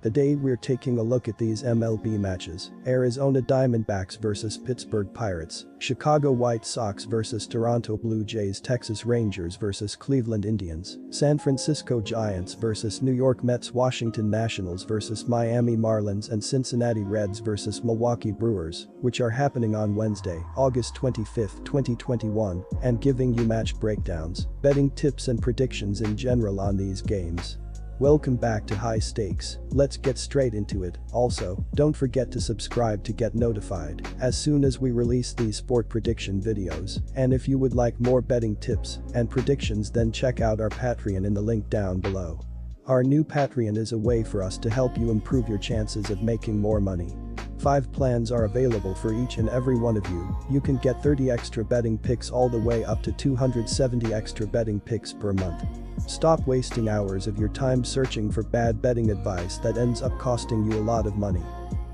Today we're taking a look at these MLB matches: Arizona Diamondbacks vs Pittsburgh Pirates, Chicago White Sox vs Toronto Blue Jays, Texas Rangers vs Cleveland Indians, San Francisco Giants vs New York Mets, Washington Nationals vs Miami Marlins, and Cincinnati Reds vs Milwaukee Brewers, which are happening on Wednesday, August 25, 2021, and giving you match breakdowns, betting tips and predictions in general on these games. Welcome back to High Stakes. Let's get straight into it. Also, don't forget to subscribe to get notified as soon as we release these sport prediction videos. And if you would like more betting tips and predictions, then check out our Patreon in the link down below. Our new Patreon is a way for us to help you improve your chances of making more money. 5 plans are available for each and every one of you. You can get 30 extra betting picks all the way up to 270 extra betting picks per month. Stop wasting hours of your time searching for bad betting advice that ends up costing you a lot of money.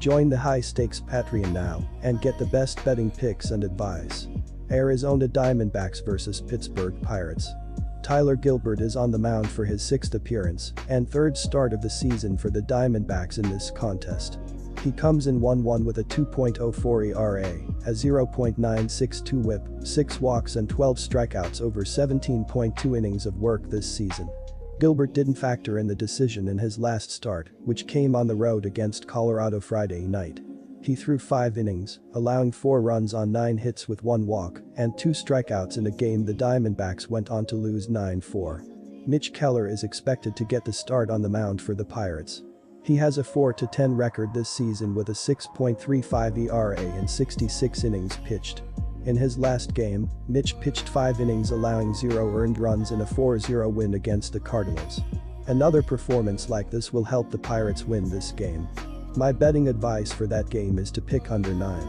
Join the High Stakes Patreon now and get the best betting picks and advice. Arizona Diamondbacks vs Pittsburgh Pirates. Tyler Gilbert is on the mound for his 6th appearance and 3rd start of the season for the Diamondbacks in this contest. He comes in 1-1 with a 2.04 ERA, a 0.962 whip, 6 walks and 12 strikeouts over 17.2 innings of work this season. Gilbert didn't factor in the decision in his last start, which came on the road against Colorado Friday night. He threw 5 innings, allowing 4 runs on 9 hits with 1 walk and 2 strikeouts in a game the Diamondbacks went on to lose 9-4. Mitch Keller is expected to get the start on the mound for the Pirates. He has a 4-10 record this season with a 6.35 ERA in 66 innings pitched. In his last game, Mitch pitched 5 innings, allowing 0 earned runs in a 4-0 win against the Cardinals. Another performance like this will help the Pirates win this game. My betting advice for that game is to pick under 9.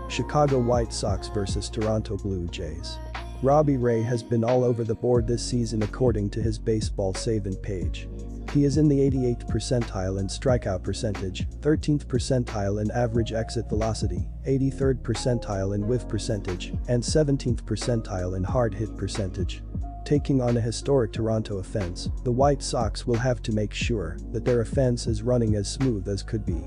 Chicago White Sox vs Toronto Blue Jays. Robbie Ray has been all over the board this season according to his baseball savant page. He is in the 88th percentile in strikeout percentage, 13th percentile in average exit velocity, 83rd percentile in whiff percentage, and 17th percentile in hard hit percentage. Taking on a historic Toronto offense, the White Sox will have to make sure that their offense is running as smooth as could be.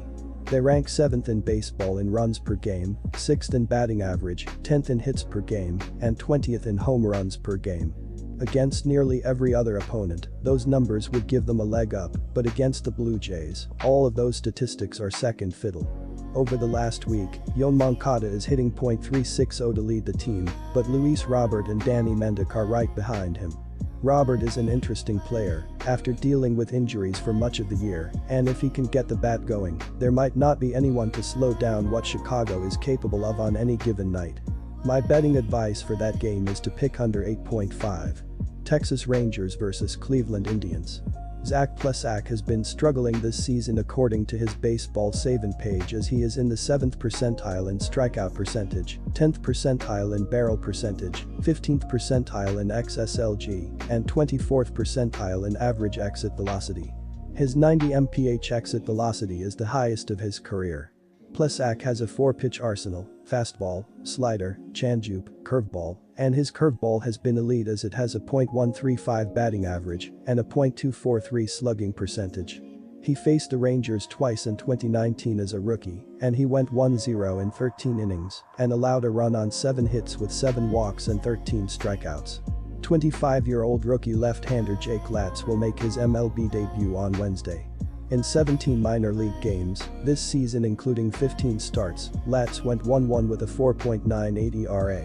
They rank 7th in baseball in runs per game, 6th in batting average, 10th in hits per game, and 20th in home runs per game. Against nearly every other opponent, those numbers would give them a leg up, but against the Blue Jays, all of those statistics are second fiddle. Over the last week, Yoan Moncada is hitting .360 to lead the team, but Luis Robert and Danny Mendick are right behind him. Robert is an interesting player after dealing with injuries for much of the year, and if he can get the bat going, there might not be anyone to slow down what Chicago is capable of on any given night. My betting advice for that game is to pick under 8.5. Texas Rangers vs Cleveland Indians. Zach Plesac has been struggling this season according to his baseball savant page, as he is in the 7th percentile in strikeout percentage, 10th percentile in barrel percentage, 15th percentile in XSLG, and 24th percentile in average exit velocity. His 90 mph exit velocity is the highest of his career. Plesac has a 4-pitch arsenal: fastball, slider, changeup, curveball, and his curveball has been elite as it has a .135 batting average and a .243 slugging percentage. He faced the Rangers twice in 2019 as a rookie, and he went 1-0 in 13 innings and allowed a run on 7 hits with 7 walks and 13 strikeouts. 25-year-old rookie left-hander Jake Latz will make his MLB debut on Wednesday. In 17 minor league games this season, including 15 starts, Latz went 1-1 with a 4.98 ERA.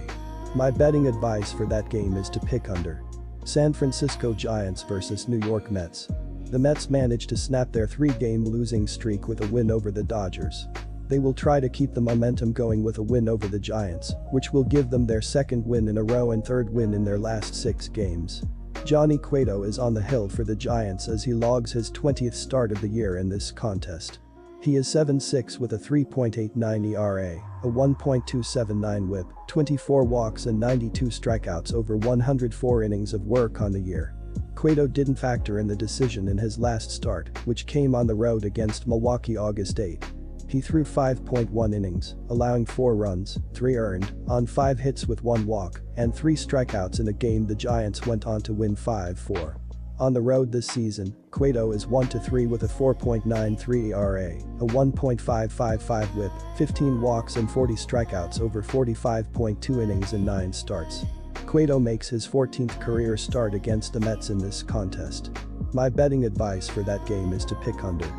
My betting advice for that game is to pick under. San Francisco Giants vs New York Mets. The Mets managed to snap their 3-game losing streak with a win over the Dodgers. They will try to keep the momentum going with a win over the Giants, which will give them their 2nd win in a row and 3rd win in their last 6 games. Johnny Cueto is on the hill for the Giants as he logs his 20th start of the year in this contest. He is 7-6 with a 3.89 ERA, a 1.279 whip, 24 walks and 92 strikeouts over 104 innings of work on the year. Cueto didn't factor in the decision in his last start, which came on the road against Milwaukee August 8. He threw 5.1 innings, allowing 4 runs, 3 earned, on 5 hits with 1 walk, and 3 strikeouts in a game the Giants went on to win 5-4. On the road this season, Cueto is 1-3 with a 4.93 ERA, a 1.555 WHIP, 15 walks and 40 strikeouts over 45.2 innings and 9 starts. Cueto makes his 14th career start against the Mets in this contest. My betting advice for that game is to pick under.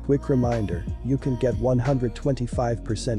Quick reminder, you can get 125%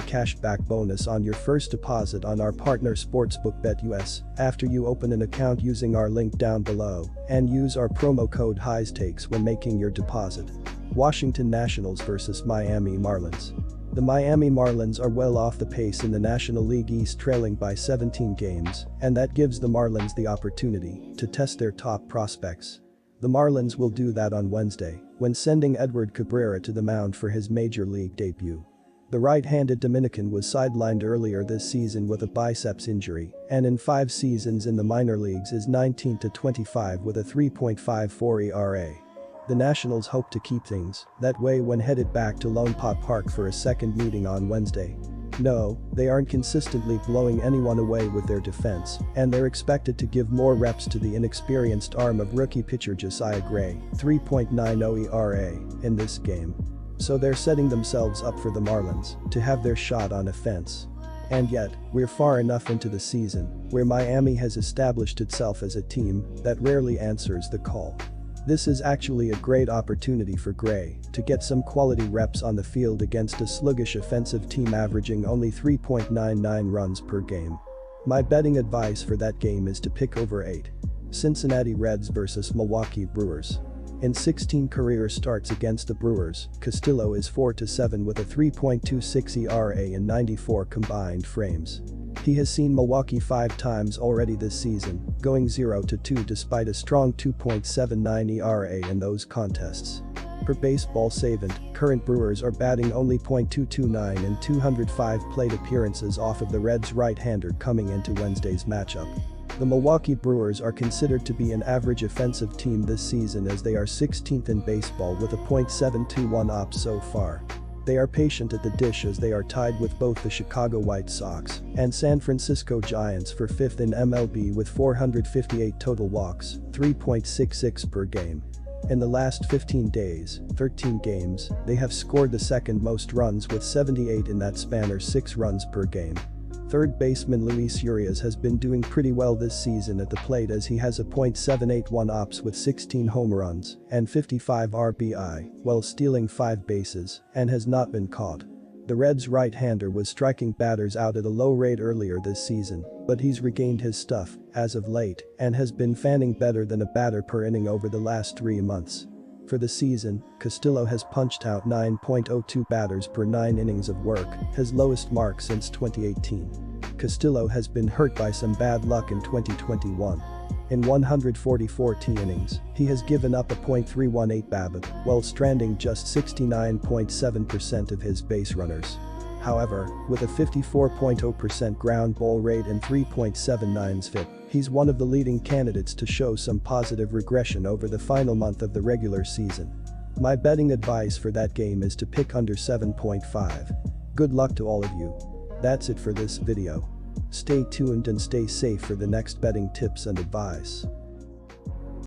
cashback bonus on your first deposit on our partner sportsbook BetUS after you open an account using our link down below and use our promo code HIGHSTAKES when making your deposit. Washington Nationals vs Miami Marlins. The Miami Marlins are well off the pace in the National League East, trailing by 17 games, and that gives the Marlins the opportunity to test their top prospects. The Marlins will do that on Wednesday when sending Edward Cabrera to the mound for his major league debut. The right-handed Dominican was sidelined earlier this season with a biceps injury and in 5 seasons in the minor leagues is 19-25 with a 3.54 ERA. The Nationals hope to keep things that way when headed back to Lone Pot Park for a second meeting on Wednesday. No, they aren't consistently blowing anyone away with their defense, and they're expected to give more reps to the inexperienced arm of rookie pitcher Josiah Gray, 3.90 ERA, in this game. So they're setting themselves up for the Marlins to have their shot on offense. And yet, we're far enough into the season where Miami has established itself as a team that rarely answers the call. This is actually a great opportunity for Gray to get some quality reps on the field against a sluggish offensive team averaging only 3.99 runs per game. My betting advice for that game is to pick over 8. Cincinnati Reds vs Milwaukee Brewers. In 16 career starts against the Brewers, Castillo is 4-7 with a 3.26 ERA in 94 combined frames. He has seen Milwaukee 5 times already this season, going 0-2 despite a strong 2.79 ERA in those contests. Per baseball savant, current Brewers are batting only .229 in 205 plate appearances off of the Reds' right-hander coming into Wednesday's matchup. The Milwaukee Brewers are considered to be an average offensive team this season as they are 16th in baseball with a .721 OPS so far. They are patient at the dish as they are tied with both the Chicago White Sox and San Francisco Giants for 5th in MLB with 458 total walks, 3.66 per game. In the last 15 days, 13 games, they have scored the second most runs with 78 in that span or 6 runs per game. Third baseman Luis Urias has been doing pretty well this season at the plate as he has a .781 OPS with 16 home runs and 55 RBI while stealing 5 bases and has not been caught. The Reds' right-hander was striking batters out at a low rate earlier this season, but he's regained his stuff as of late and has been fanning better than a batter per inning over the last 3 months. For the season, Castillo has punched out 9.02 batters per 9 innings of work, his lowest mark since 2018. Castillo has been hurt by some bad luck in 2021. In 144 innings, he has given up a .318 BABIP while stranding just 69.7% of his base runners. However, with a 54.0% ground ball rate and 3.79 FIP, he's one of the leading candidates to show some positive regression over the final month of the regular season. My betting advice for that game is to pick under 7.5. Good luck to all of you. That's it for this video. Stay tuned and stay safe for the next betting tips and advice.